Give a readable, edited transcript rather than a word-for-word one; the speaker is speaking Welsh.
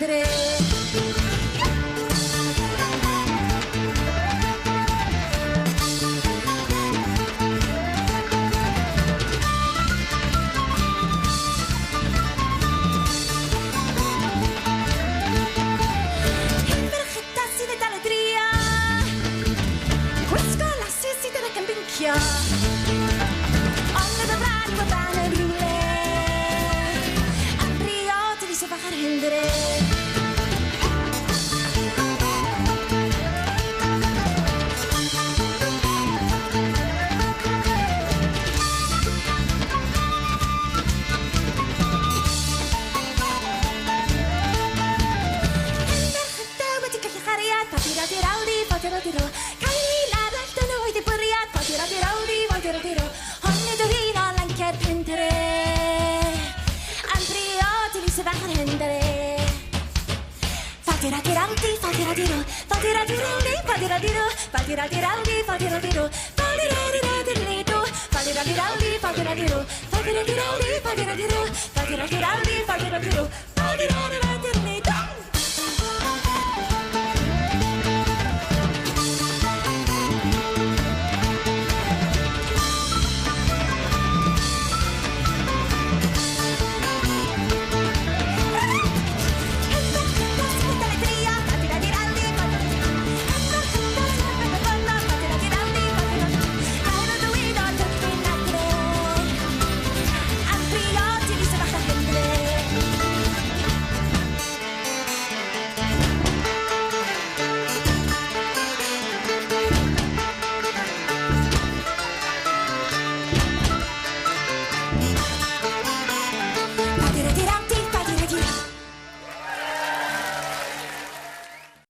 rendere. Ogni dovrà guardare brûlé, Andriotti li sapeva rendere. Ogni dovino l'anche a prendere, Andriotti li si va a rendere. Fate radiranti, fate radiro, fate radirandi, fate radiro, fate radirandi, fate radiro, fate radiradirlito, fate radirandi, fate radiro, fate radirandi, fate radiro, fate radirandi, fate radiro, fate radiro.